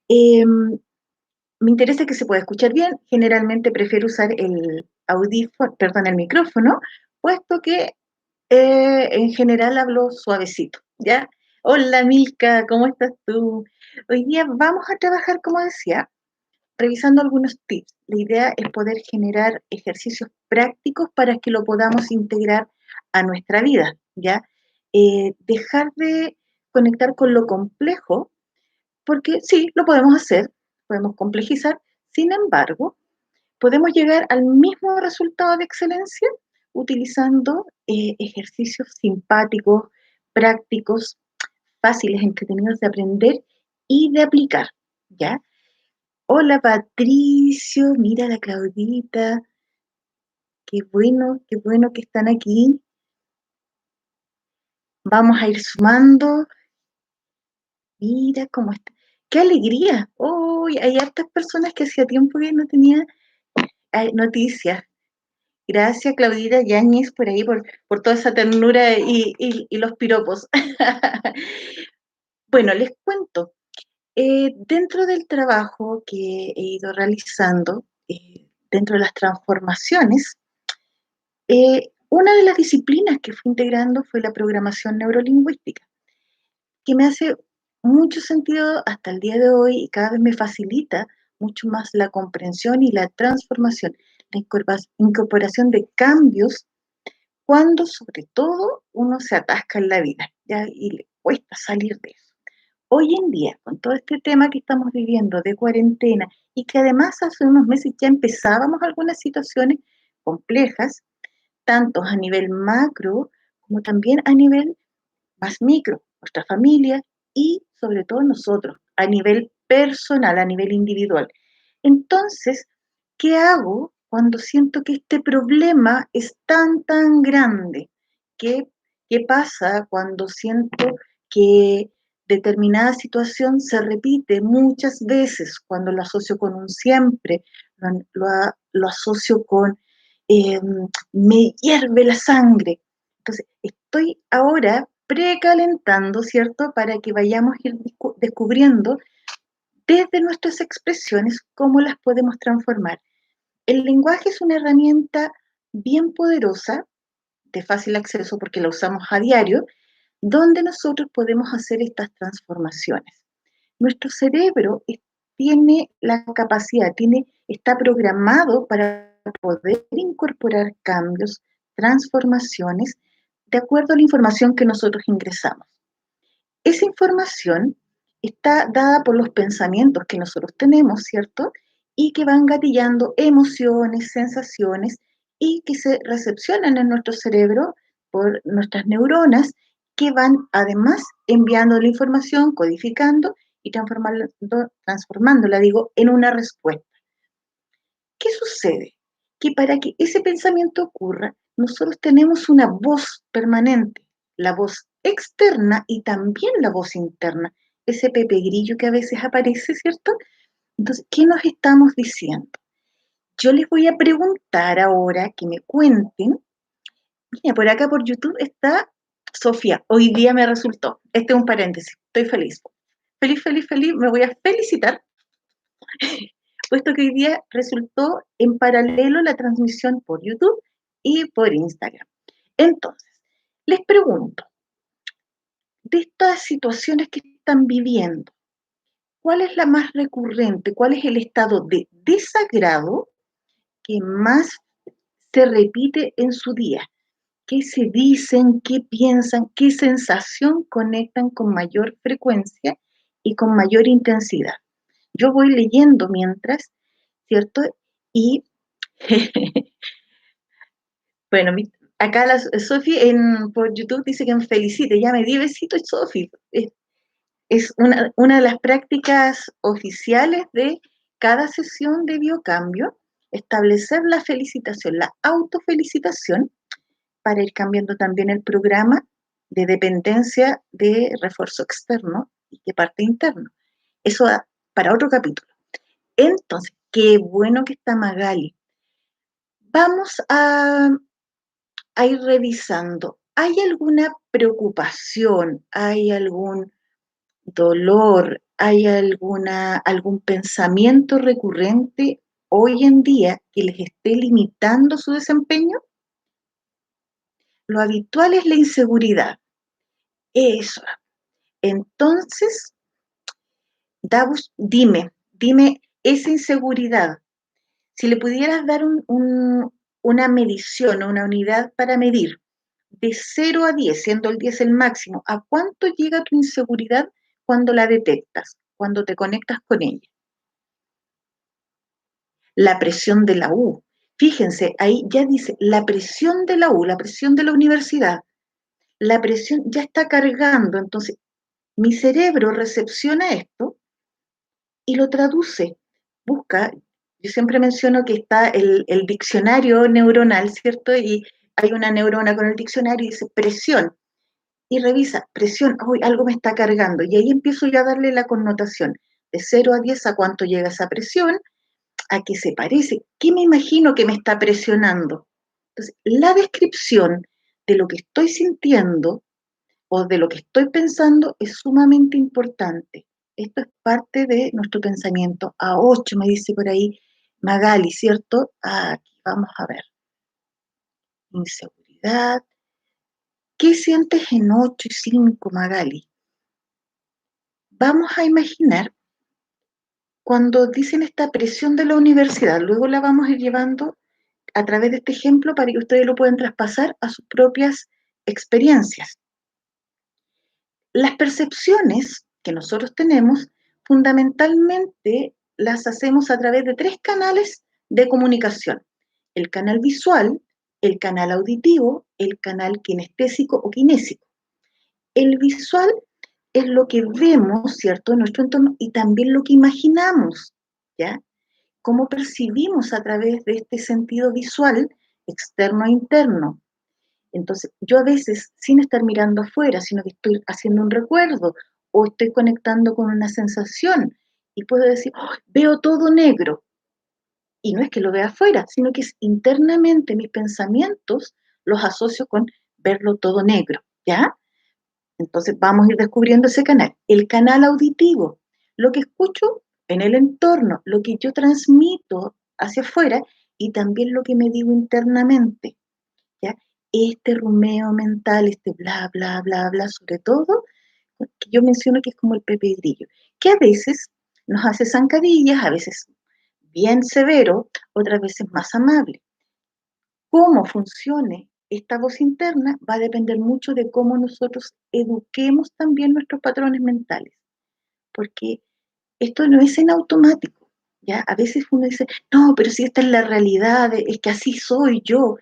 Em, Me interesa que se pueda escuchar bien. Generalmente prefiero usar el audífono, perdón, el micrófono, puesto que en general hablo suavecito, ¿ya? Hola Milka, ¿cómo estás tú? Hoy día vamos a trabajar, como decía, revisando algunos tips. La idea es poder generar ejercicios prácticos para que lo podamos integrar a nuestra vida, ¿ya? Dejar de conectar con lo complejo, porque sí, lo podemos hacer, podemos complejizar, sin embargo, podemos llegar al mismo resultado de excelencia utilizando ejercicios simpáticos, prácticos, fáciles, entretenidos de aprender y de aplicar, ¿ya? Hola Patricio, mira la Claudita, qué bueno que están aquí. Vamos a ir sumando, mira cómo está. ¡Qué alegría! Oh, hay hartas personas que hacía tiempo que no tenía noticias. Gracias, Claudita Yáñez, por ahí, por toda esa ternura y los piropos. Bueno, les cuento. Dentro del trabajo que he ido realizando, dentro de las transformaciones, una de las disciplinas que fui integrando fue la programación neurolingüística, que me hace mucho sentido hasta el día de hoy y cada vez me facilita mucho más la comprensión y la transformación, la incorporación de cambios cuando sobre todo uno se atasca en la vida, ¿ya? Y le cuesta salir de eso. Hoy en día, con todo este tema que estamos viviendo de cuarentena y que además hace unos meses ya empezábamos algunas situaciones complejas, tanto a nivel macro como también a nivel más micro, nuestra familia y sobre todo nosotros, a nivel personal, a nivel individual. Entonces, ¿qué hago cuando siento que este problema es tan grande? ¿Qué, qué pasa cuando siento que determinada situación se repite muchas veces, cuando lo asocio con un siempre, lo asocio con eh, me hierve la sangre? Entonces, estoy ahora precalentando, ¿cierto? Para que vayamos a ir descubriendo desde nuestras expresiones cómo las podemos transformar. El lenguaje es una herramienta bien poderosa, de fácil acceso porque la usamos a diario, donde nosotros podemos hacer estas transformaciones. Nuestro cerebro tiene la capacidad, está programado para poder incorporar cambios, transformaciones, de acuerdo a la información que nosotros ingresamos. Esa información está dada por los pensamientos que nosotros tenemos, ¿cierto? Y que van gatillando emociones, sensaciones y que se recepcionan en nuestro cerebro por nuestras neuronas que van además enviando la información, codificando y transformándola, digo, en una respuesta. ¿Qué sucede? Que para que ese pensamiento ocurra, nosotros tenemos una voz permanente, la voz externa y también la voz interna, ese Pepe Grillo que a veces aparece, ¿cierto? Entonces, ¿qué nos estamos diciendo? Yo les voy a preguntar ahora que me cuenten. Mira, por acá por YouTube está Sofía. Hoy día me resultó. Este es un paréntesis. Estoy feliz. Feliz. Me voy a felicitar puesto que hoy día resultó en paralelo la transmisión por YouTube y por Instagram. Entonces, les pregunto, de estas situaciones que están viviendo, ¿cuál es la más recurrente? ¿Cuál es el estado de desagrado que más se repite en su día? ¿Qué se dicen? ¿Qué piensan? ¿Qué sensación conectan con mayor frecuencia y con mayor intensidad? Yo voy leyendo mientras, ¿cierto? Y bueno, acá la Sofi por YouTube dice que me felicite, ya me di besito, Sofi. Es una de las prácticas oficiales de cada sesión de biocambio, establecer la felicitación, la autofelicitación, para ir cambiando también el programa de dependencia de refuerzo externo y de parte interno. Eso para otro capítulo. Entonces, qué bueno que está Magali. Vamos a ir revisando. ¿Hay alguna preocupación? ¿Hay algún dolor, ¿hay algún pensamiento recurrente hoy en día que les esté limitando su desempeño? Lo habitual es la inseguridad. Eso. Entonces, Davos, dime esa inseguridad. Si le pudieras dar una medición o una unidad para medir de 0 a 10, siendo el 10 el máximo, ¿a cuánto llega tu inseguridad cuando la detectas, cuando te conectas con ella? La presión de la U. Fíjense, ahí ya dice la presión de la U, la presión de la universidad. La presión ya está cargando, entonces mi cerebro recepciona esto y lo traduce. Busca, yo siempre menciono que está el diccionario neuronal, ¿cierto? Y hay una neurona con el diccionario y dice presión. Y revisa, presión, uy, algo me está cargando. Y ahí empiezo yo a darle la connotación. De 0 a 10, ¿a cuánto llega esa presión? ¿A qué se parece? ¿Qué me imagino que me está presionando? Entonces, la descripción de lo que estoy sintiendo o de lo que estoy pensando es sumamente importante. Esto es parte de nuestro pensamiento. A 8 me dice por ahí Magali, ¿cierto? Aquí vamos a ver. Inseguridad. ¿Qué sientes en 8 y 5, Magali? Vamos a imaginar cuando dicen esta presión de la universidad, luego la vamos a ir llevando a través de este ejemplo para que ustedes lo puedan traspasar a sus propias experiencias. Las percepciones que nosotros tenemos fundamentalmente las hacemos a través de 3 canales de comunicación: el canal visual, el canal auditivo, el canal kinestésico o kinésico. El visual es lo que vemos, ¿cierto?, en nuestro entorno, y también lo que imaginamos, ¿ya? Cómo percibimos a través de este sentido visual externo e interno. Entonces, yo a veces, sin estar mirando afuera, sino que estoy haciendo un recuerdo o estoy conectando con una sensación y puedo decir, "Oh, veo todo negro". Y no es que lo vea afuera, sino que es internamente mis pensamientos los asocio con verlo todo negro, ¿ya? Entonces vamos a ir descubriendo ese canal. El canal auditivo, lo que escucho en el entorno, lo que yo transmito hacia afuera y también lo que me digo internamente, ¿ya? Este rumeo mental, este bla, bla, bla, bla, sobre todo, que yo menciono que es como el Pepe Grillo, que a veces nos hace zancadillas, a veces bien severo, otras veces más amable. Cómo funcione esta voz interna va a depender mucho de cómo nosotros eduquemos también nuestros patrones mentales, porque esto no es en automático, ¿ya? A veces uno dice, no, pero si esta es la realidad, es que así soy yo.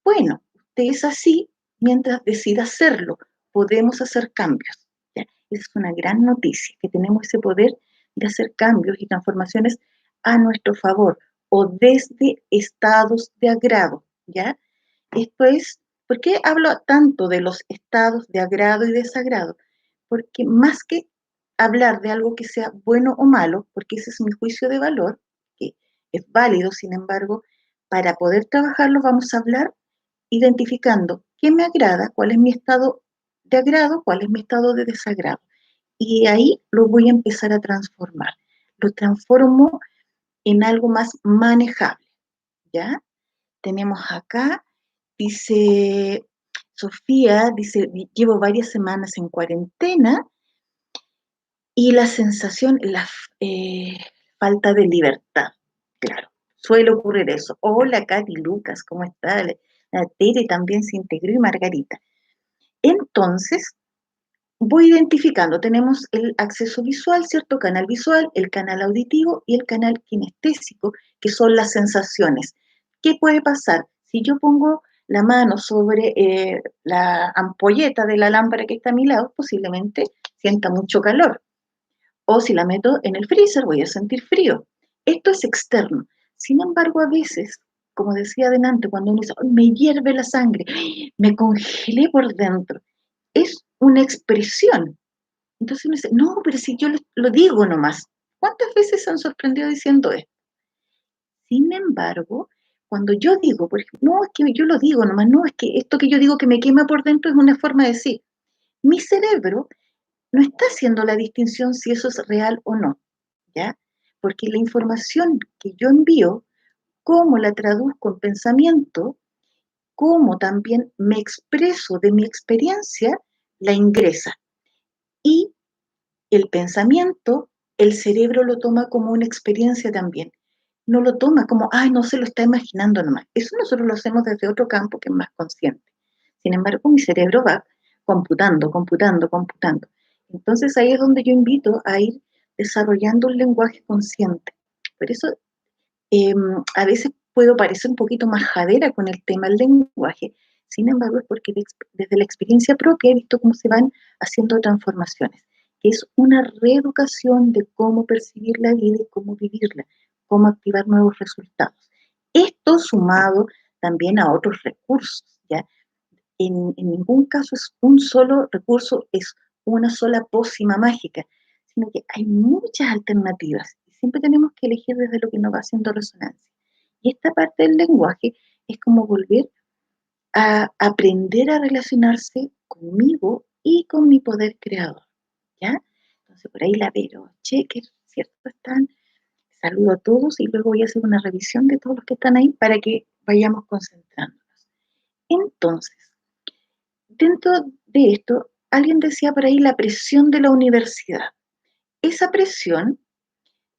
Bueno, usted es así mientras decida hacerlo. Podemos hacer cambios, ¿ya? Esa es una gran noticia, que tenemos ese poder de hacer cambios y transformaciones a nuestro favor o desde estados de agrado, ¿ya? Esto es, ¿por qué hablo tanto de los estados de agrado y desagrado? Porque más que hablar de algo que sea bueno o malo, porque ese es mi juicio de valor, que es válido, sin embargo, para poder trabajarlo vamos a hablar identificando qué me agrada, cuál es mi estado de agrado, cuál es mi estado de desagrado. Y ahí lo voy a empezar a transformar. Lo transformo en algo más manejable, ¿ya? Tenemos acá, dice Sofía, dice, llevo varias semanas en cuarentena y la sensación, la falta de libertad, claro, suele ocurrir eso. Hola, Katy Lucas, ¿cómo está? La Tere también se integró y Margarita. Entonces, voy identificando, tenemos el acceso visual, ¿cierto? Canal visual, el canal auditivo y el canal kinestésico, que son las sensaciones. ¿Qué puede pasar? Si yo pongo la mano sobre la ampolleta de la lámpara que está a mi lado, posiblemente sienta mucho calor. O si la meto en el freezer, voy a sentir frío. Esto es externo. Sin embargo, a veces, como decía adelante, cuando uno dice, "Ay, me hierve la sangre, me congelé por dentro", es una expresión. Entonces uno dice, no, pero si yo lo digo nomás. ¿Cuántas veces se han sorprendido diciendo esto? Sin embargo, cuando yo digo, por ejemplo, no, es que yo lo digo nomás, no, es que esto que yo digo que me quema por dentro es una forma de decir. Mi cerebro no está haciendo la distinción si eso es real o no, ¿ya? Porque la información que yo envío, cómo la traduzco en pensamiento, cómo también me expreso de mi experiencia, la ingresa. Y el pensamiento, el cerebro lo toma como una experiencia también. No lo toma como, ay, no se lo está imaginando nomás. Eso nosotros lo hacemos desde otro campo que es más consciente. Sin embargo, mi cerebro va computando, computando, computando. Entonces ahí es donde yo invito a ir desarrollando un lenguaje consciente. Por eso eh, a veces puedo parecer un poquito majadera con el tema del lenguaje. Sin embargo, es porque desde la experiencia propia he visto cómo se van haciendo transformaciones, que es una reeducación de cómo percibir la vida y cómo vivirla, cómo activar nuevos resultados. Esto sumado también a otros recursos, ¿ya? En ningún caso es un solo recurso, es una sola pócima mágica, sino que hay muchas alternativas y siempre tenemos que elegir desde lo que nos va haciendo resonancia. Y esta parte del lenguaje es como volver a aprender a relacionarse conmigo y con mi poder creador, ¿ya? Entonces por ahí la veo, checker, ¿cierto? Están, saludo a todos y luego voy a hacer una revisión de todos los que están ahí para que vayamos concentrándonos. Entonces, dentro de esto, alguien decía por ahí la presión de la universidad. Esa presión,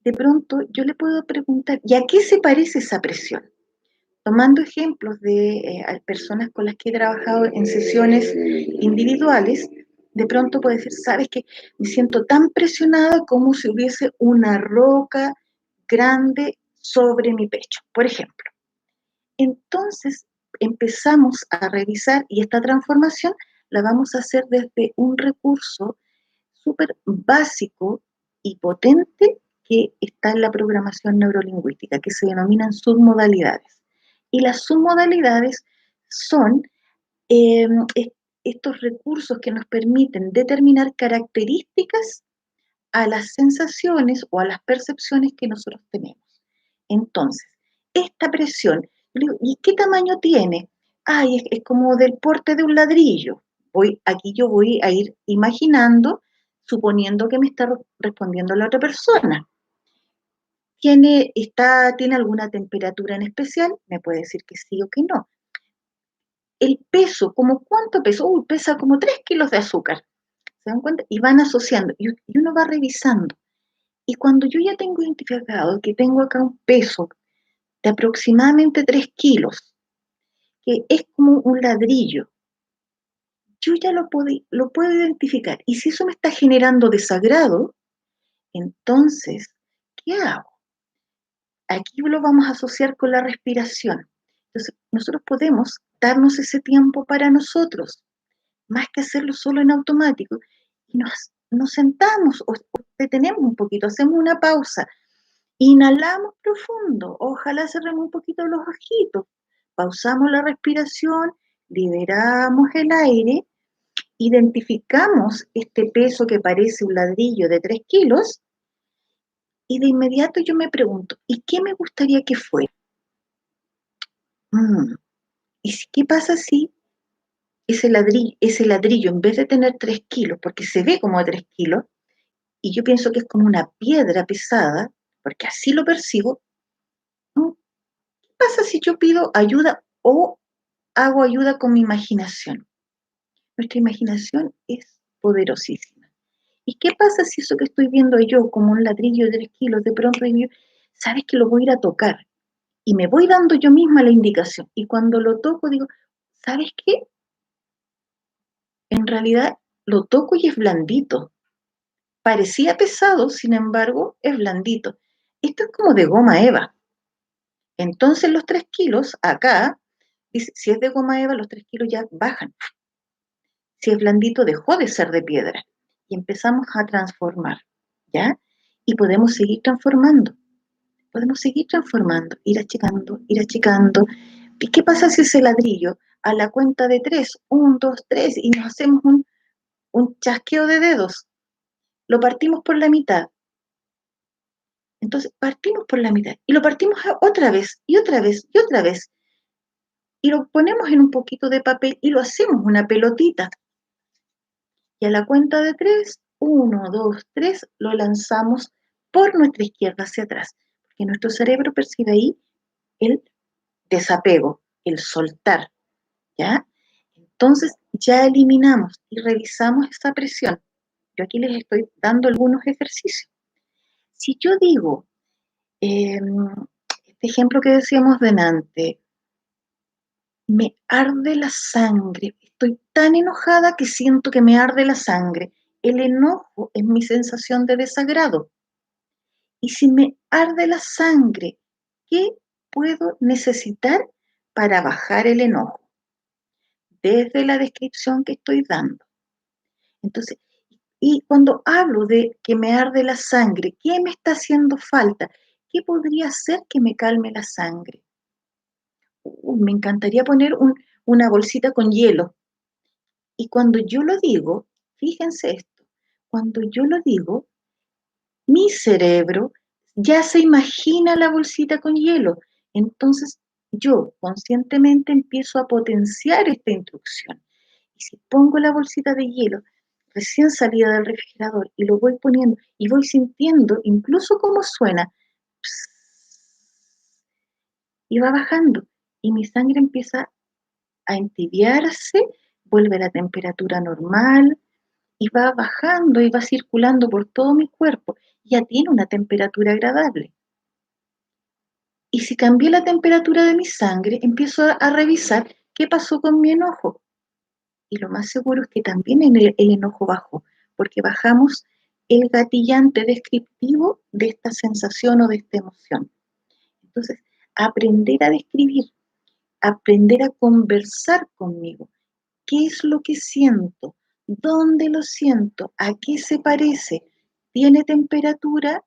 de pronto yo le puedo preguntar, ¿y a qué se parece esa presión? Tomando ejemplos de personas con las que he trabajado en sesiones individuales, de pronto puede decir, ¿sabes qué? Me siento tan presionada como si hubiese una roca grande sobre mi pecho, por ejemplo. Entonces empezamos a revisar y esta transformación la vamos a hacer desde un recurso súper básico y potente que está en la programación neurolingüística, que se denominan submodalidades. Y las submodalidades son eh, estos recursos que nos permiten determinar características a las sensaciones o a las percepciones que nosotros tenemos. Entonces, esta presión, yo digo, ¿y qué tamaño tiene? Ay, es como del porte de un ladrillo. Aquí yo voy a ir imaginando, suponiendo que me está respondiendo la otra persona. ¿Tiene alguna temperatura en especial? Me puede decir que sí o que no. El peso, ¿como cuánto peso? Uy, pesa como 3 kilos de azúcar. ¿Se dan cuenta? Y van asociando, y uno va revisando. Y cuando yo ya tengo identificado que tengo acá un peso de aproximadamente 3 kilos, que es como un ladrillo, yo ya lo puedo identificar. Y si eso me está generando desagrado, entonces, ¿qué hago? Aquí lo vamos a asociar con la respiración. Entonces, nosotros podemos darnos ese tiempo para nosotros, más que hacerlo solo en automático, y nos sentamos o detenemos un poquito, hacemos una pausa. Inhalamos profundo, ojalá cerremos un poquito los ojitos, pausamos la respiración, liberamos el aire, identificamos este peso que parece un ladrillo de 3 kilos y de inmediato yo me pregunto, ¿y qué me gustaría que fuera? Mm, ¿Qué pasa si ese ladrillo en vez de tener 3 kilos, porque se ve como de 3 kilos, y yo pienso que es como una piedra pesada, porque así lo percibo, ¿no? ¿Qué pasa si yo pido ayuda o hago ayuda con mi imaginación? Nuestra imaginación es poderosísima. ¿Y qué pasa si eso que estoy viendo yo como un ladrillo de 3 kilos, de pronto digo, sabes que lo voy a ir a tocar? Y me voy dando yo misma la indicación. Y cuando lo toco digo, ¿sabes qué? En realidad lo toco y es blandito. Parecía pesado, sin embargo, es blandito. Esto es como de goma eva. Entonces los 3 kilos acá, dice, si es de goma eva, los 3 kilos ya bajan. Si es blandito, dejó de ser de piedra. Y empezamos a transformar, ¿ya? Y podemos seguir transformando, ir achicando, ir achicando. ¿Y qué pasa si ese ladrillo, a la cuenta de 3, 1, 2, 3, y nos hacemos un chasqueo de dedos, lo partimos por la mitad? Entonces, partimos por la mitad y lo partimos otra vez y otra vez y otra vez. Y lo ponemos en un poquito de papel y lo hacemos una pelotita. Y a la cuenta de 3, 1, 2, 3, lo lanzamos por nuestra izquierda hacia atrás, porque nuestro cerebro percibe ahí el desapego, el soltar, ¿ya? Entonces ya eliminamos y revisamos esa presión. Yo aquí les estoy dando algunos ejercicios. Si yo digo, eh, este ejemplo que decíamos delante, me arde la sangre, estoy tan enojada que siento que me arde la sangre. El enojo es mi sensación de desagrado. Y si me arde la sangre, ¿qué puedo necesitar para bajar el enojo? Desde la descripción que estoy dando. Entonces, y cuando hablo de que me arde la sangre, ¿qué me está haciendo falta? ¿Qué podría hacer que me calme la sangre? Me encantaría poner una bolsita con hielo. Y cuando yo lo digo, fíjense esto, cuando yo lo digo, mi cerebro ya se imagina la bolsita con hielo. Entonces yo conscientemente empiezo a potenciar esta instrucción. Y si pongo la bolsita de hielo recién salida del refrigerador y lo voy poniendo y voy sintiendo incluso cómo suena, y va bajando y mi sangre empieza a entibiarse, vuelve a la temperatura normal y va bajando y va circulando por todo mi cuerpo. Ya tiene una temperatura agradable. Y si cambié la temperatura de mi sangre, empiezo a revisar qué pasó con mi enojo. Y lo más seguro es que también el enojo bajó, porque bajamos el gatillante descriptivo de esta sensación o de esta emoción. Entonces, aprender a describir, aprender a conversar conmigo. ¿Qué es lo que siento? ¿Dónde lo siento? ¿A qué se parece? ¿Tiene temperatura?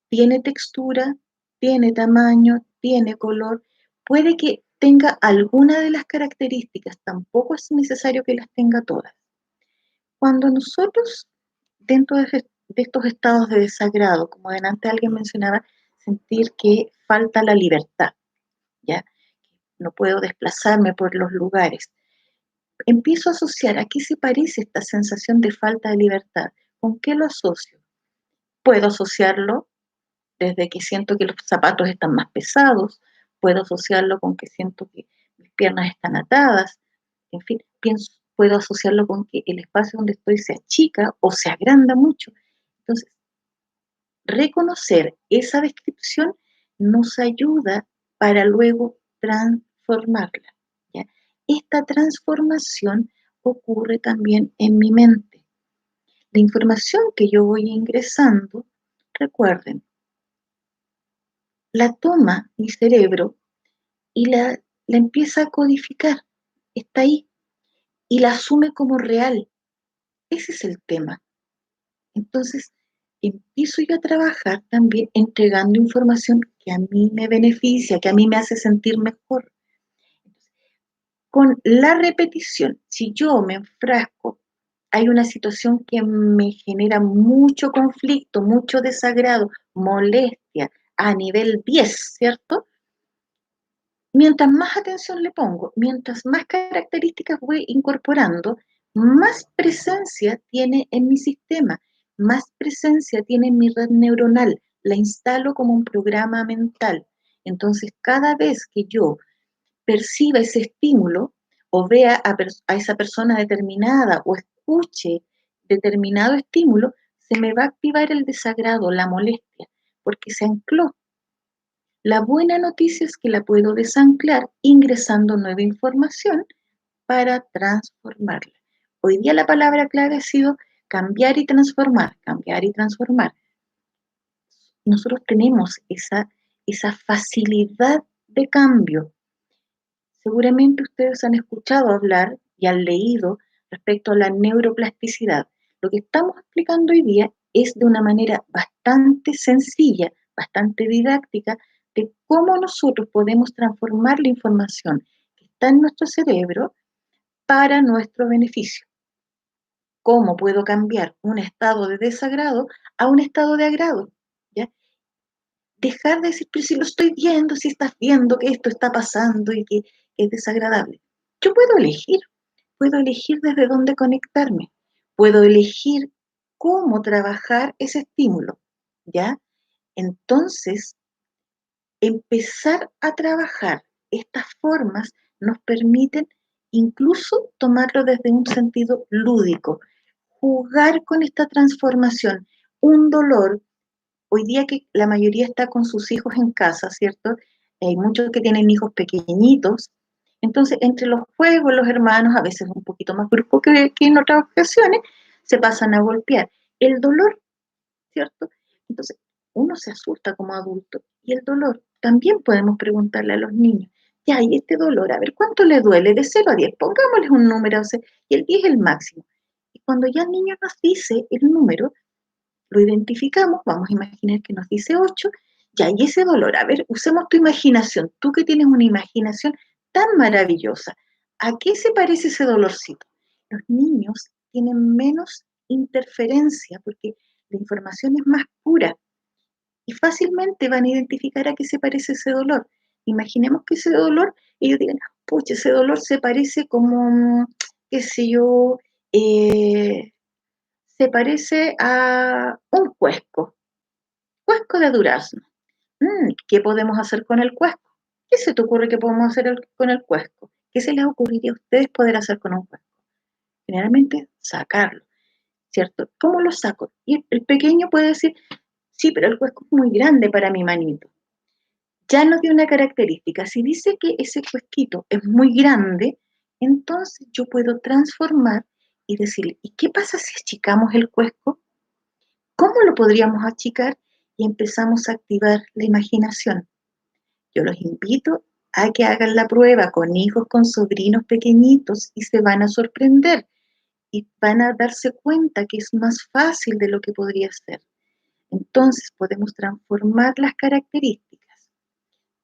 ¿Tiene textura? ¿Tiene tamaño? ¿Tiene color? Puede que tenga alguna de las características, tampoco es necesario que las tenga todas. Cuando nosotros, dentro de estos estados de desagrado, como delante alguien mencionaba, sentir que falta la libertad, ¿ya? No puedo desplazarme por los lugares. Empiezo a asociar a qué se parece esta sensación de falta de libertad. ¿Con qué lo asocio? Puedo asociarlo desde que siento que los zapatos están más pesados, puedo asociarlo con que siento que mis piernas están atadas, en fin, puedo asociarlo con que el espacio donde estoy se achica o se agranda mucho. Entonces, reconocer esa descripción nos ayuda para luego transformarla, ¿ya? Esta transformación ocurre también en mi mente. La información que yo voy ingresando, recuerden, la toma mi cerebro y la empieza a codificar, está ahí, y la asume como real. Ese es el tema. Entonces, empiezo yo a trabajar también entregando información que a mí me beneficia, que a mí me hace sentir mejor. Con la repetición, si yo me enfrasco, hay una situación que me genera mucho conflicto, mucho desagrado, molestia a nivel 10, ¿cierto? Mientras más atención le pongo, mientras más características voy incorporando, más presencia tiene en mi sistema, más presencia tiene en mi red neuronal. La instalo como un programa mental. Entonces, cada vez que yo perciba ese estímulo o vea a esa persona determinada o escuche determinado estímulo, se me va a activar el desagrado, la molestia, porque se ancló. La buena noticia es que la puedo desanclar ingresando nueva información para transformarla. Hoy día la palabra clave ha sido cambiar y transformar, cambiar y transformar. Nosotros tenemos esa facilidad de cambio. Seguramente ustedes han escuchado hablar y han leído respecto a la neuroplasticidad. Lo que estamos explicando hoy día es de una manera bastante sencilla, bastante didáctica, de cómo nosotros podemos transformar la información que está en nuestro cerebro para nuestro beneficio. ¿Cómo puedo cambiar un estado de desagrado a un estado de agrado? ¿Ya? Dejar de decir, pero si lo estoy viendo, si estás viendo que esto está pasando y que es desagradable. Yo puedo elegir desde dónde conectarme. puedo elegir cómo trabajar ese estímulo, ¿ya? Entonces, empezar a trabajar estas formas nos permiten incluso tomarlo desde un sentido lúdico, jugar con esta transformación, un dolor. Hoy día que la mayoría está con sus hijos en casa, ¿cierto? Hay muchos que tienen hijos pequeñitos, entonces entre los juegos, los hermanos, a veces un poquito más brusco que en otras ocasiones, se pasan a golpear. El dolor, ¿cierto? Entonces, uno se asusta como adulto y el dolor, también podemos preguntarle a los niños, ya, y este dolor, a ver, ¿cuánto le duele? De 0 a 10, pongámosles un número, o sea, y el 10 es el máximo. Y cuando ya el niño nos dice el número, lo identificamos, vamos a imaginar que nos dice 8, ya, y ese dolor, a ver, usemos tu imaginación, tú que tienes una imaginación tan maravillosa, ¿a qué se parece ese dolorcito? Los niños tienen menos interferencia porque la información es más pura y fácilmente van a identificar a qué se parece ese dolor. Imaginemos que ese dolor, ellos digan, pucha, ese dolor se parece como, qué sé yo, eh, se parece a un cuesco, cuesco de durazno. ¿Qué podemos hacer con el cuesco? ¿Qué se te ocurre que podemos hacer con el cuesco? ¿Qué se les ocurriría a ustedes poder hacer con un cuesco? Generalmente, sacarlo, ¿cierto? ¿Cómo lo saco? Y el pequeño puede decir, sí, pero el cuesco es muy grande para mi manito. Ya nos dio una característica. Si dice que ese cuesquito es muy grande, entonces yo puedo transformar y decirle, ¿y qué pasa si achicamos el cuesco? ¿Cómo lo podríamos achicar? Y empezamos a activar la imaginación. Yo los invito a que hagan la prueba con hijos, con sobrinos pequeñitos y se van a sorprender y van a darse cuenta que es más fácil de lo que podría ser. Entonces podemos transformar las características,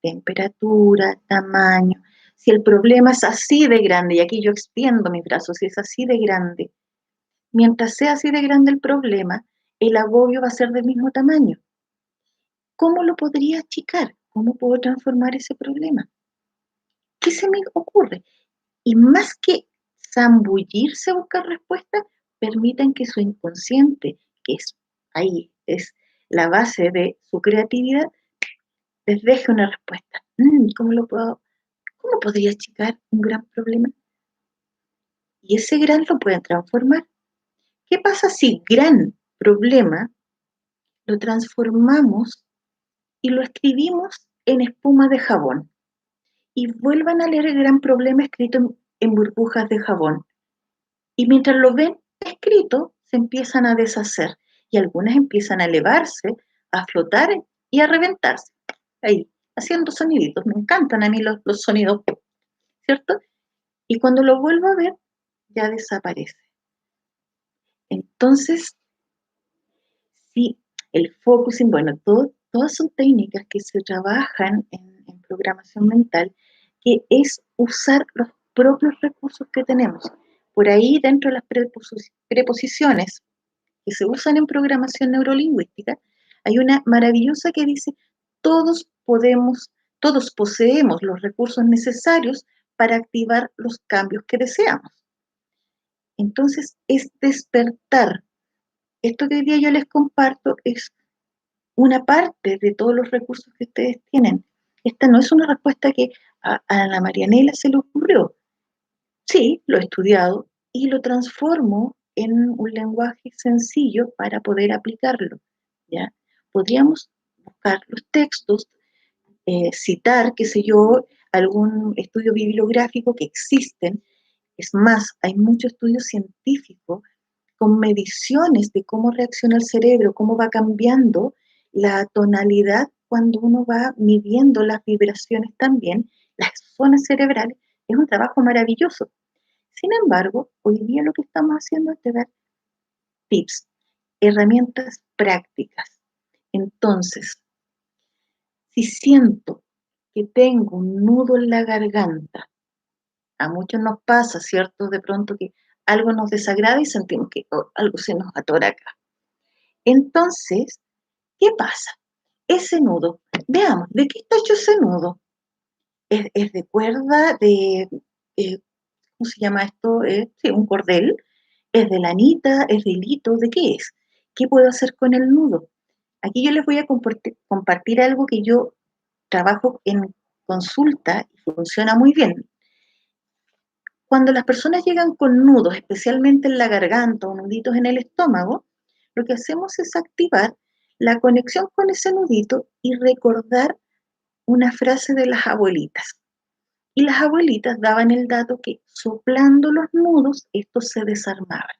temperatura, tamaño. Si el problema es así de grande, y aquí yo extiendo mis brazos, si es así de grande, mientras sea así de grande el problema, el agobio va a ser del mismo tamaño. ¿Cómo lo podría achicar? ¿Cómo puedo transformar ese problema? ¿Qué se me ocurre? Y más que zambullirse a buscar respuestas, permitan que su inconsciente, que es ahí, es la base de su creatividad, les deje una respuesta. ¿Cómo podría achicar un gran problema? Y ese gran lo pueden transformar. ¿Qué pasa si gran problema lo transformamos y lo escribimos en espuma de jabón? Y vuelvan a leer el gran problema escrito en burbujas de jabón. Y mientras lo ven escrito, se empiezan a deshacer y algunas empiezan a elevarse, a flotar y a reventarse. Ahí, haciendo soniditos. Me encantan a mí los sonidos, ¿cierto? Y cuando lo vuelvo a ver, ya desaparece. Entonces, sí, el focusing, bueno, todas son técnicas que se trabajan en programación mental, que es usar los propios recursos que tenemos. Por ahí, dentro de las preposiciones que se usan en programación neurolingüística, hay una maravillosa que dice, todos podemos, todos poseemos los recursos necesarios para activar los cambios que deseamos. Entonces, es despertar. Esto que hoy día yo les comparto es una parte de todos los recursos que ustedes tienen. Esta no es una respuesta que a la Marianela se le ocurrió. Sí, lo he estudiado y lo transformo en un lenguaje sencillo para poder aplicarlo, ¿ya? Podríamos buscar los textos, citar, qué sé yo, algún estudio bibliográfico que existen. Es más, hay mucho estudio científico con mediciones de cómo reacciona el cerebro, cómo va cambiando la tonalidad cuando uno va midiendo las vibraciones también, las zonas cerebrales. Es un trabajo maravilloso. Sin embargo, hoy día lo que estamos haciendo es dar tips, herramientas prácticas. Entonces, si siento que tengo un nudo en la garganta, a muchos nos pasa, ¿cierto? De pronto que algo nos desagrada y sentimos que algo se nos atora acá. Entonces, ¿qué pasa? Ese nudo, veamos, ¿de qué está hecho ese nudo? ¿Es de cuerda, de, ¿cómo se llama esto? Sí, un cordel. ¿Es de lanita? ¿Es de hilito? ¿De qué es? ¿Qué puedo hacer con el nudo? Aquí yo les voy a compartir algo que yo trabajo en consulta y funciona muy bien. Cuando las personas llegan con nudos, especialmente en la garganta o nuditos en el estómago, lo que hacemos es activar la conexión con ese nudito y recordar una frase de las abuelitas. Y las abuelitas daban el dato que soplando los nudos, estos se desarmaban.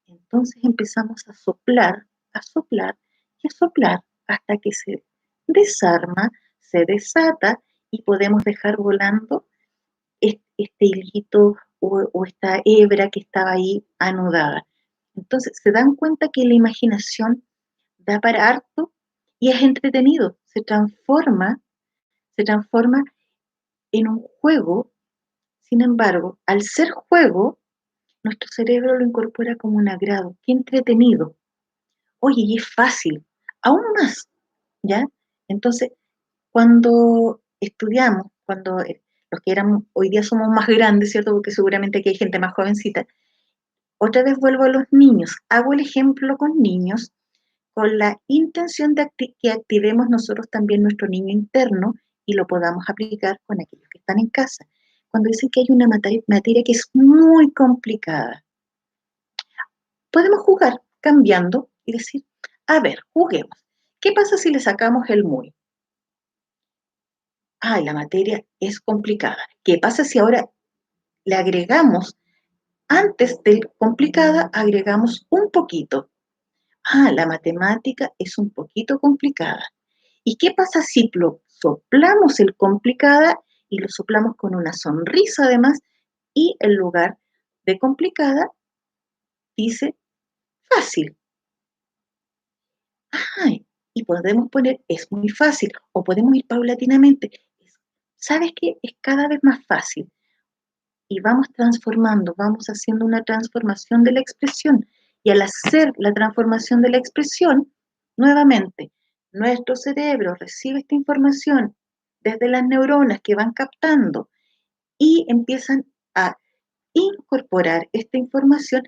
Entonces empezamos a soplar y a soplar hasta que se desarma, se desata y podemos dejar volando este hilito o esta hebra que estaba ahí anudada. Entonces se dan cuenta que la imaginación da para harto y es entretenido, se transforma en un juego. Sin embargo, al ser juego, nuestro cerebro lo incorpora como un agrado. Qué entretenido. Oye, y es fácil, aún más, ¿ya? Entonces, cuando estudiamos, cuando los que éramos, hoy día somos más grandes, ¿cierto? Porque seguramente aquí hay gente más jovencita. Otra vez vuelvo a los niños. Hago el ejemplo con niños con la intención de que activemos nosotros también nuestro niño interno y lo podamos aplicar con aquellos que están en casa. Cuando dicen que hay una materia que es muy complicada, podemos jugar cambiando y decir, a ver, juguemos. ¿Qué pasa si le sacamos el muy? Ay, la materia es complicada. ¿Qué pasa si ahora le agregamos, antes de complicada, agregamos un poquito? Ah, la matemática es un poquito complicada. ¿Y qué pasa si soplamos el complicada y lo soplamos con una sonrisa además y en lugar de complicada dice fácil? Ay, y podemos poner es muy fácil o podemos ir paulatinamente. ¿Sabes qué? Es cada vez más fácil y vamos transformando, vamos haciendo una transformación de la expresión. Y al hacer la transformación de la expresión, nuevamente, nuestro cerebro recibe esta información desde las neuronas que van captando y empiezan a incorporar esta información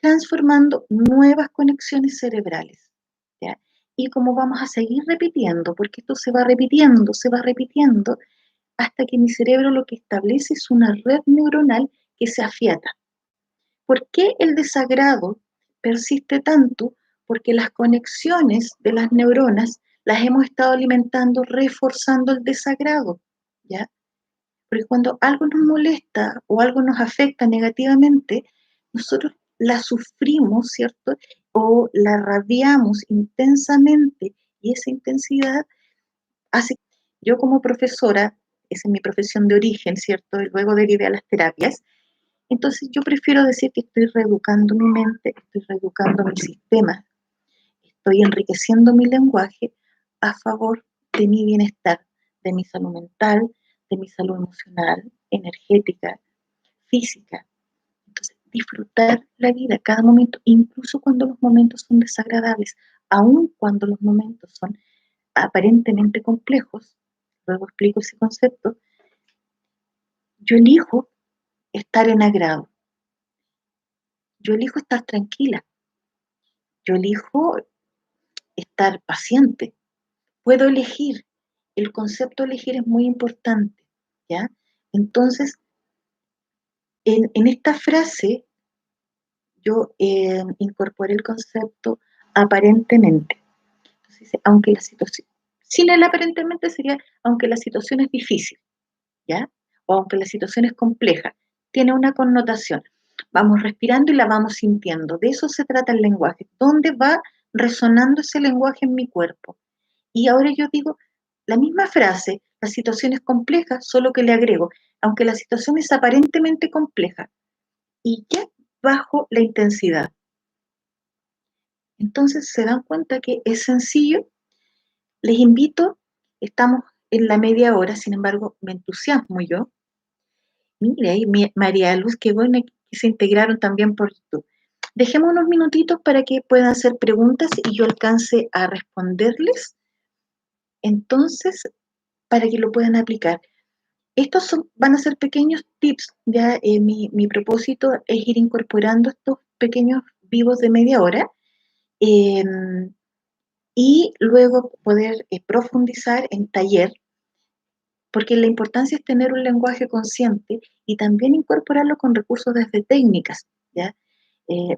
transformando nuevas conexiones cerebrales. ¿Ya? Y como vamos a seguir repitiendo, porque esto se va repitiendo, hasta que mi cerebro lo que establece es una red neuronal que se afiata. ¿Por qué el desagrado persiste tanto? Porque las conexiones de las neuronas las hemos estado alimentando reforzando el desagrado, ¿ya? Porque cuando algo nos molesta o algo nos afecta negativamente, nosotros la sufrimos, ¿cierto? O la rabiamos intensamente y esa intensidad hace, yo como profesora, esa es mi profesión de origen, ¿cierto? Y luego derivé a las terapias, entonces yo prefiero decir que estoy reeducando mi mente, estoy reeducando mi sistema, estoy enriqueciendo mi lenguaje a favor de mi bienestar, de mi salud mental, de mi salud emocional, energética, física. Entonces, disfrutar la vida, cada momento, incluso cuando los momentos son desagradables, aun cuando los momentos son aparentemente complejos, luego explico ese concepto, yo elijo estar en agrado, yo elijo estar tranquila, yo elijo estar paciente, puedo elegir, el concepto de elegir es muy importante, ¿ya? Entonces, en esta frase yo incorporé el concepto aparentemente. Entonces, dice, aunque la situación, sin el aparentemente sería, aunque la situación es difícil, ¿ya? O aunque la situación es compleja, tiene una connotación. Vamos respirando y la vamos sintiendo. De eso se trata el lenguaje. ¿Dónde va resonando ese lenguaje en mi cuerpo? Y ahora yo digo la misma frase, la situación es compleja, solo que le agrego, aunque la situación es aparentemente compleja, y ya bajo la intensidad. Entonces se dan cuenta que es sencillo. Les invito, estamos en la media hora, sin embargo, me entusiasmo yo. Mire, ahí María Luz, qué bueno que se integraron también por YouTube. Dejemos unos minutitos para que puedan hacer preguntas y yo alcance a responderles. Entonces, para que lo puedan aplicar. Van a ser pequeños tips, ya mi propósito es ir incorporando estos pequeños vivos de media hora, y luego poder profundizar en taller, porque la importancia es tener un lenguaje consciente y también incorporarlo con recursos desde técnicas, ¿ya? Eh,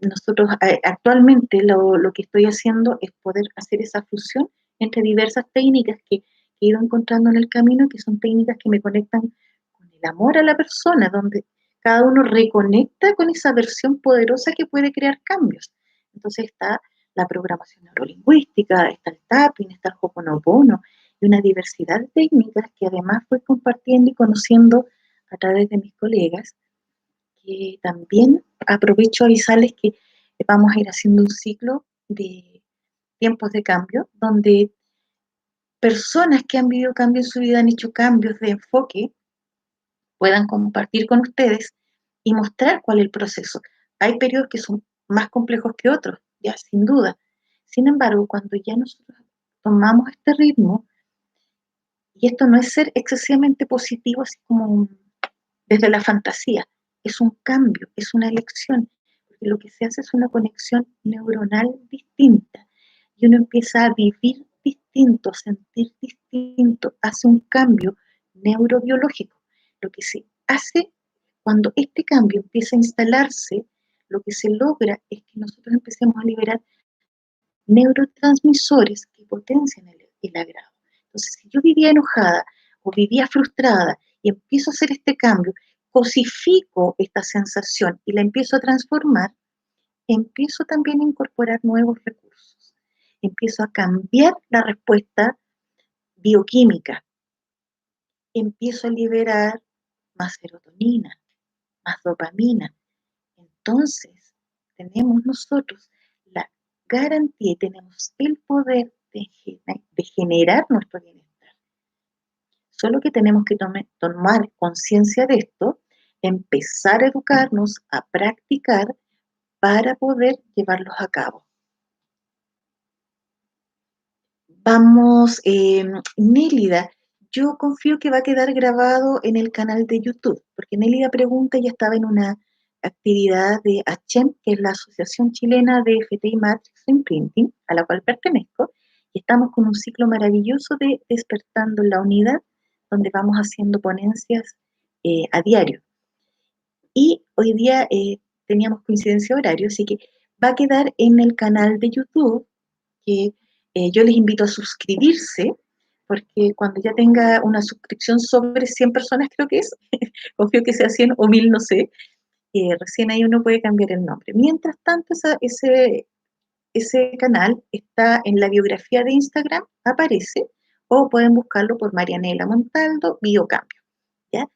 Nosotros actualmente lo que estoy haciendo es poder hacer esa fusión entre diversas técnicas que he ido encontrando en el camino, que son técnicas que me conectan con el amor a la persona, donde cada uno reconecta con esa versión poderosa que puede crear cambios. Entonces está la programación neurolingüística, está el tapping, está el hoponopono, y una diversidad de técnicas que además voy compartiendo y conociendo a través de mis colegas, que también aprovecho a avisarles que vamos a ir haciendo un ciclo de tiempos de cambio, donde personas que han vivido cambios en su vida, han hecho cambios de enfoque, puedan compartir con ustedes y mostrar cuál es el proceso. Hay periodos que son más complejos que otros, ya sin duda. Sin embargo, cuando ya nosotros tomamos este ritmo, y esto no es ser excesivamente positivo, así como desde la fantasía, es un cambio, es una elección, porque lo que se hace es una conexión neuronal distinta y uno empieza a vivir distinto, sentir distinto, hace un cambio neurobiológico. Lo que se hace cuando este cambio empieza a instalarse, lo que se logra es que nosotros empecemos a liberar neurotransmisores que potencian el agrado. Entonces, si yo vivía enojada o vivía frustrada y empiezo a hacer este cambio, cosifico esta sensación y la empiezo a transformar, empiezo también a incorporar nuevos recursos. Empiezo a cambiar la respuesta bioquímica. Empiezo a liberar más serotonina, más dopamina. Entonces, tenemos nosotros la garantía y tenemos el poder de generar nuestro bienestar. Solo que tenemos que tomar conciencia de esto, empezar a educarnos, a practicar para poder llevarlos a cabo. Vamos, Nélida, yo confío que va a quedar grabado en el canal de YouTube, porque Nélida Pregunta ya estaba en una actividad de ACHEM, que es la Asociación Chilena de FTI Matrix Imprinting, a la cual pertenezco, y estamos con un ciclo maravilloso de Despertando la Unidad, donde vamos haciendo ponencias a diario. Y hoy día teníamos coincidencia de horario, así que va a quedar en el canal de YouTube, que yo les invito a suscribirse, porque cuando ya tenga una suscripción sobre 100 personas, creo que es, confío que sea 100 o 1000, no sé, recién ahí uno puede cambiar el nombre. Mientras tanto, ese canal está en la biografía de Instagram, aparece, o pueden buscarlo por Marianela Montaldo, Biocambio, ¿ya?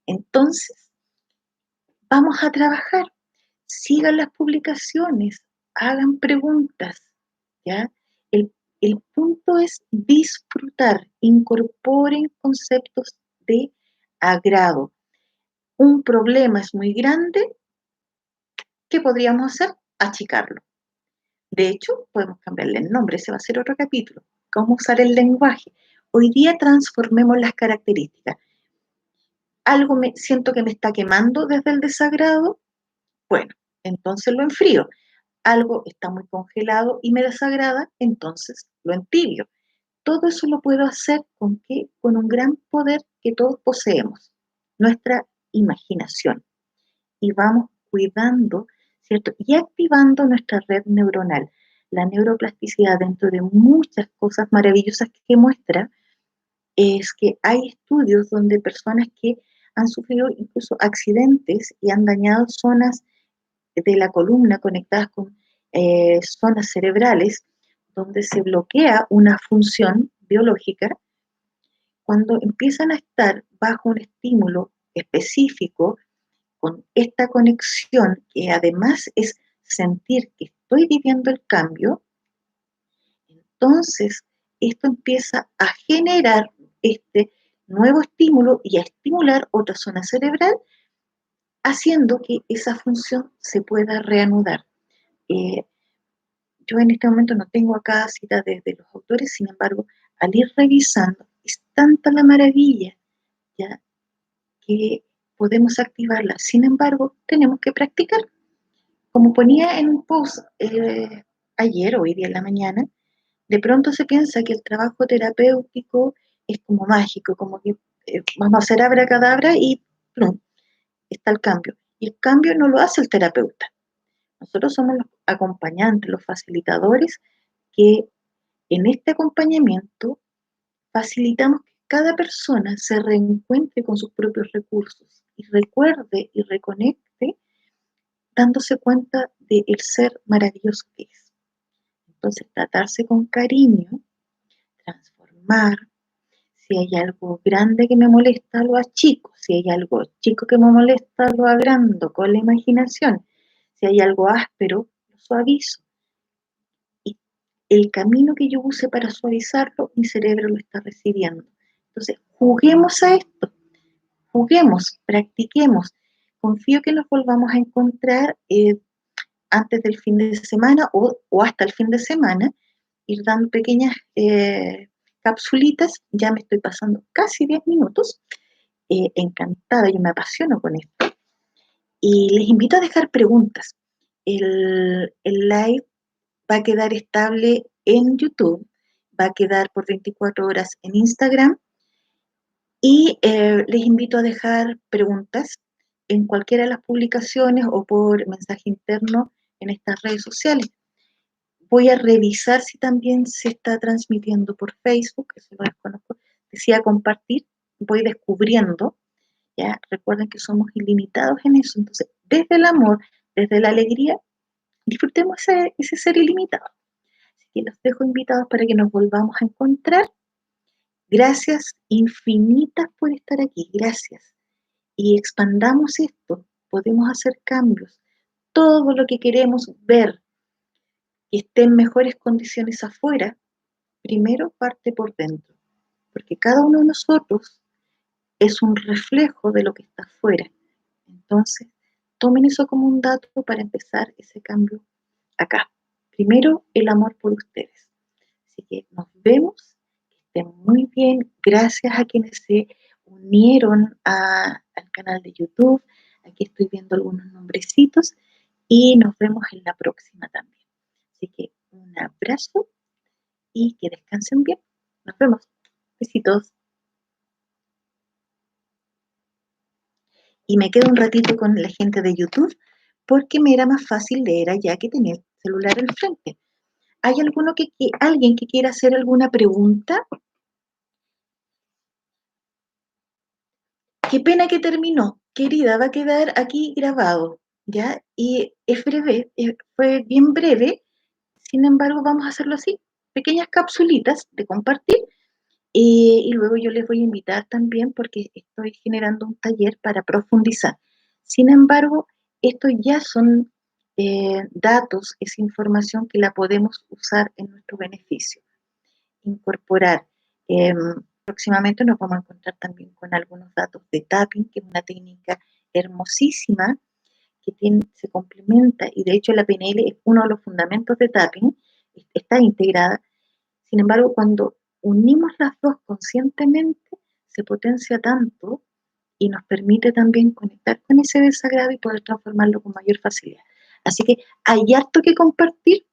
Entonces, vamos a trabajar, sigan las publicaciones, hagan preguntas, ¿ya? El, el punto es disfrutar, incorporen conceptos de agrado. Un problema es muy grande, ¿qué podríamos hacer? Achicarlo. De hecho, podemos cambiarle el nombre, ese va a ser otro capítulo. ¿Cómo usar el lenguaje? Hoy día transformemos las características. Algo siento que me está quemando desde el desagrado, bueno, entonces lo enfrío. Algo está muy congelado y me desagrada, entonces lo entibio. Todo eso lo puedo hacer ¿con qué? Con un gran poder que todos poseemos, nuestra imaginación. Y vamos cuidando, ¿cierto? Y activando nuestra red neuronal. La neuroplasticidad, dentro de muchas cosas maravillosas que muestra, es que hay estudios donde personas que han sufrido incluso accidentes y han dañado zonas de la columna conectadas con zonas cerebrales, donde se bloquea una función biológica, cuando empiezan a estar bajo un estímulo específico, con esta conexión, que además es sentir que estoy viviendo el cambio, entonces esto empieza a generar este nuevo estímulo y a estimular otra zona cerebral, haciendo que esa función se pueda reanudar. Eh, yo en este momento no tengo acá citas de los autores, sin embargo, al ir revisando, es tanta la maravilla, ¿ya?, que podemos activarla. Sin embargo, tenemos que practicar. como ponía en un post ayer o hoy día en la mañana, de pronto se piensa que el trabajo terapéutico es como mágico, como que vamos a hacer abracadabra y plum, está el cambio. Y el cambio no lo hace el terapeuta. Nosotros somos los acompañantes, los facilitadores que en este acompañamiento facilitamos que cada persona se reencuentre con sus propios recursos y recuerde y reconecte dándose cuenta del ser maravilloso que es. Entonces, tratarse con cariño, transformar. Si hay algo grande que me molesta, lo achico. Si hay algo chico que me molesta, lo agrando con la imaginación. Si hay algo áspero, lo suavizo. Y el camino que yo use para suavizarlo, mi cerebro lo está recibiendo. Entonces, juguemos a esto, juguemos, practiquemos. Confío que nos volvamos a encontrar antes del fin de semana o hasta el fin de semana, ir dando pequeñas capsulitas. Ya me estoy pasando casi 10 minutos. Encantada, yo me apasiono con esto. Y les invito a dejar preguntas. El live va a quedar estable en YouTube, va a quedar por 24 horas en Instagram y les invito a dejar preguntas en cualquiera de las publicaciones o por mensaje interno en estas redes sociales. Voy a revisar si también se está transmitiendo por Facebook, eso lo desconozco. Decía compartir, voy descubriendo, ¿ya? Recuerden que somos ilimitados en eso, entonces desde el amor, desde la alegría, disfrutemos ese ser ilimitado. Así que los dejo invitados para que nos volvamos a encontrar. Gracias infinitas por estar aquí, gracias. Y expandamos esto, podemos hacer cambios. Todo lo que queremos ver que esté en mejores condiciones afuera, primero parte por dentro, porque cada uno de nosotros es un reflejo de lo que está afuera. Entonces, tomen eso como un dato para empezar ese cambio acá. Primero, el amor por ustedes. Así que nos vemos, que estén muy bien. Gracias a quienes se unieron al canal de YouTube. Aquí estoy viendo algunos nombrecitos y nos vemos en la próxima también. Así que un abrazo y que descansen bien. Nos vemos. Besitos. Y me quedo un ratito con la gente de YouTube porque me era más fácil leer allá que tenía el celular al frente. ¿Hay alguien que quiera hacer alguna pregunta? Qué pena que terminó. Querida, va a quedar aquí grabado, ¿ya? Y es breve, fue bien breve, sin embargo vamos a hacerlo así, pequeñas capsulitas de compartir y luego yo les voy a invitar también porque estoy generando un taller para profundizar. Sin embargo, estos ya son datos, es información que la podemos usar en nuestro beneficio, incorporar. Próximamente nos vamos a encontrar también con algunos datos de tapping, que es una técnica hermosísima que se complementa y de hecho la PNL es uno de los fundamentos de tapping, está integrada. Sin embargo, cuando unimos las dos conscientemente, se potencia tanto y nos permite también conectar con ese desagrado y poder transformarlo con mayor facilidad. Así que hay harto que compartir.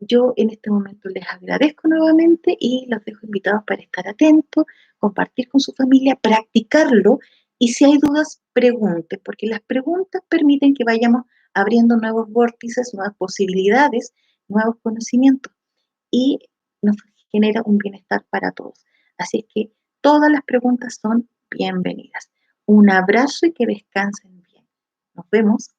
Yo en este momento les agradezco nuevamente y los dejo invitados para estar atentos, compartir con su familia, practicarlo y si hay dudas, pregunten, porque las preguntas permiten que vayamos abriendo nuevos vórtices, nuevas posibilidades, nuevos conocimientos y nos genera un bienestar para todos. Así es que todas las preguntas son bienvenidas. Un abrazo y que descansen bien. Nos vemos.